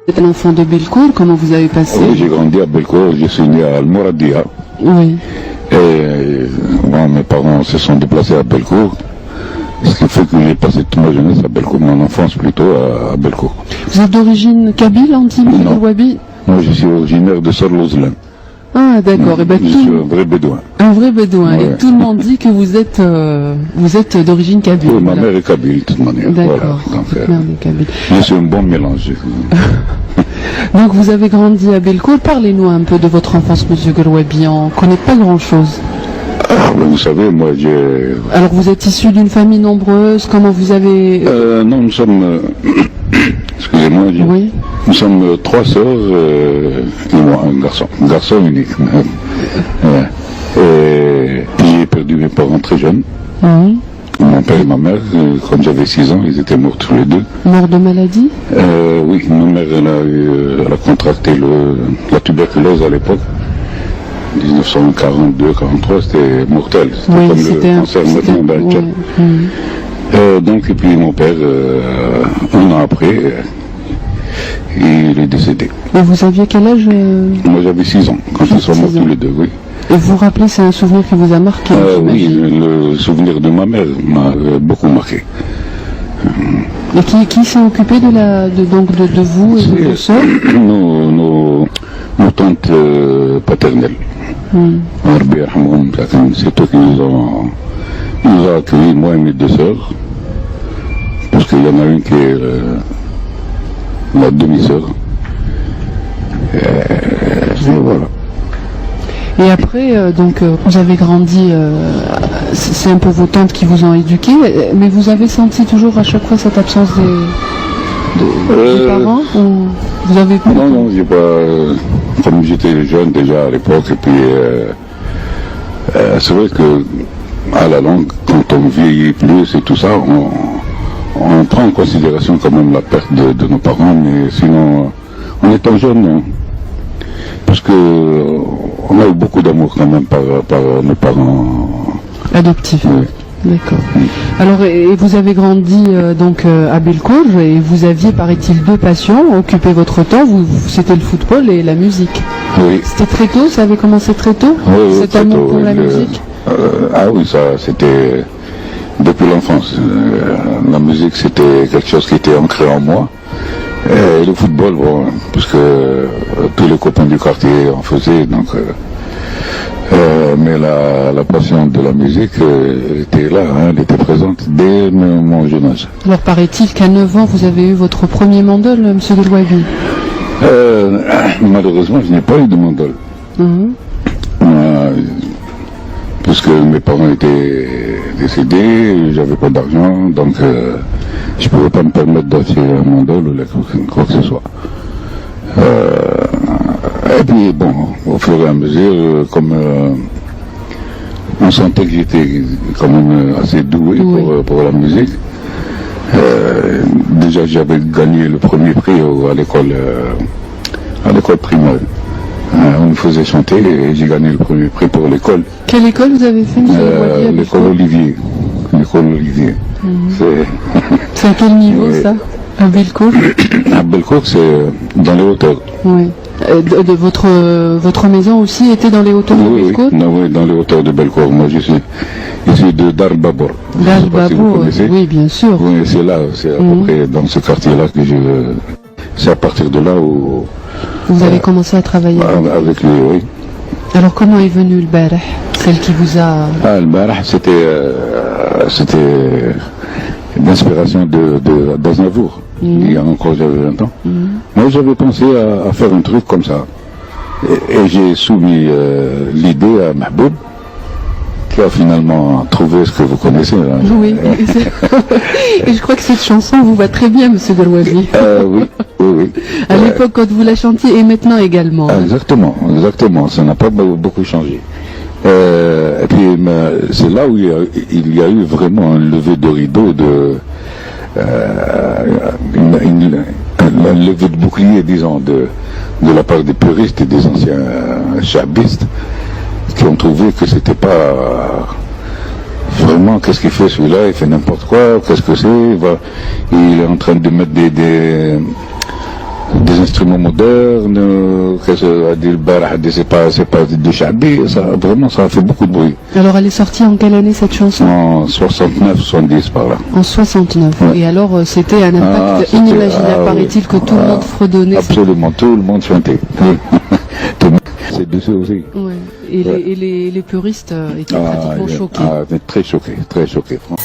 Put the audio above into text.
Vous êtes un enfant de Belcourt, comment vous avez passé? Oui, j'ai grandi à Belcourt, je suis né à Al-Mouradia. Oui. Et bon, mes parents se sont déplacés à Belcourt, ce qui fait que j'ai passé toute ma jeunesse à Belcourt, mon enfance plutôt à Belcourt. Vous êtes d'origine kabyle, Antimi, Wabi? Moi, je suis originaire de Sorlozlen. Ah, d'accord. Et ben, je suis un vrai bédouin. Un vrai bédouin. Ouais. Et tout le monde dit que vous êtes d'origine kabyle. Oui, ma mère est kabyle, de toute manière. D'accord. Voilà. Donc, Mère est kabyle. je suis un bon mélange. Donc, vous avez grandi à Belcourt. Parlez-nous un peu de votre enfance, monsieur Gerouabi. On ne connaît pas grand-chose. Ah, vous savez, moi, j'ai... Alors, vous êtes issu d'une famille nombreuse. Comment vous avez... Non, nous sommes... Excusez-moi, oui. Nous sommes 3 sœurs et moi, un garçon. Un garçon unique. Et j'ai perdu mes parents très jeunes. Oui. Mon père et ma mère, quand j'avais 6 ans, ils étaétaient morts tous les deux. Morts de maladie? Oui, ma mère, elle a contracté la tuberculose à l'époque. 1942-43, c'était mortel. C'était oui, comme le cancer maintenant dans le Tchad. Donc, et puis mon père, un an après, il est décédé. Et vous aviez quel âge? Moi, j'avais 6 ans, quand ils sont morts tous les deux, oui. Et vous vous rappelez, c'est un souvenir qui vous a marqué? Oui, le souvenir de ma mère m'a beaucoup marqué. Et qui s'est occupé de vous et de vos soeurs? Nos tantes paternelles. C'est eux qui nous ont accueillis, moi et mes 2 sœurs. Parce qu'il y en a une qui est ma demi-sœur. Et voilà. Et après, donc, vous avez grandi, c'est un peu vos tantes qui vous ont éduqué, mais vous avez senti toujours à chaque fois cette absence des parents ou vous avez pas? Non, j'ai pas. Comme j'étais jeune déjà à l'époque, et puis c'est vrai que à la longue, quand on vieillit plus et tout ça, on prend en considération quand même la perte de nos parents, mais sinon, en étant jeune, non. Parce que on a eu beaucoup d'amour quand même par nos parents adoptifs. Oui. D'accord. Alors, et vous avez grandi donc à Belcourt et vous aviez, paraît-il, 2 passions, occupaient votre temps. C'était le football et la musique. Oui. C'était très tôt, ça avait commencé très tôt. Oui, cet amour pour la musique. Ah oui, ça, c'était depuis l'enfance. La musique, c'était quelque chose qui était ancré en moi. Et le football, bon, puisque tous les copains du quartier en faisaient, donc. Mais la passion de la musique était là, elle était présente dès mon jeune âge. Alors paraît-il qu'à 9 ans, vous avez eu votre premier mandol, monsieur Gerouabi? Malheureusement, je n'ai pas eu de mandol. Puisque mes parents étaient décédés, j'avais pas d'argent, donc je ne pouvais pas me permettre d'acheter un mandol ou quoi que ce soit. Et puis bon, au fur et à mesure, comme on sentait que j'étais quand même assez doué pour la musique, déjà j'avais gagné le premier prix à l'école primaire. On me faisait chanter et j'ai gagné le premier prix pour l'école. Quelle école vous avez fait, monsieur L'école Olivier. L'école Olivier. C'est à quel niveau ça? À Belcourt? À Belcourt, c'est dans les hauteurs. Oui. Votre maison aussi était dans les hauteurs de Belcourt? Oui, dans les hauteurs de Belcourt. Moi, je suis issu de Darbabour. Darbabour, oui, bien sûr. Oui, c'est là, c'est à peu près dans ce quartier-là que c'est à partir de là où... Vous avez commencé à travailler avec lui, oui. Alors, comment est venue le Barah, celle qui vous a... Le Barah, c'était l'inspiration d'Aznavour. Il y a encore, j'avais 20 ans. Moi, j'avais pensé à faire un truc comme ça. Et j'ai soumis l'idée à Mahboub, qui a finalement trouvé ce que vous connaissez. Là. Oui. Et je crois que cette chanson vous va très bien, monsieur Gerouabi. Oui. À l'époque, quand vous la chantiez, et maintenant également. Exactement. Ça n'a pas beaucoup changé. Et puis, c'est là où il y a eu vraiment un lever de rideau un lever de bouclier, disons, de la part des puristes et des anciens chabistes qui ont trouvé que c'était pas vraiment, qu'est-ce qu'il fait celui-là, il fait n'importe quoi, qu'est-ce que c'est, il est en train de mettre des instruments modernes, c'est pas du Chabi, ça, vraiment, ça a fait beaucoup de bruit. Alors elle est sortie en quelle année cette chanson? En 69, 70 par là. En 69. Ouais. Et alors c'était un impact c'était- inimaginable, oui. paraît-il, que tout le monde fredonnait. Absolument, tout le monde chantait. Tout le monde, c'est dessus aussi. Ouais. Et Ouais. les puristes étaient pratiquement choqués. Très choqués, franchement.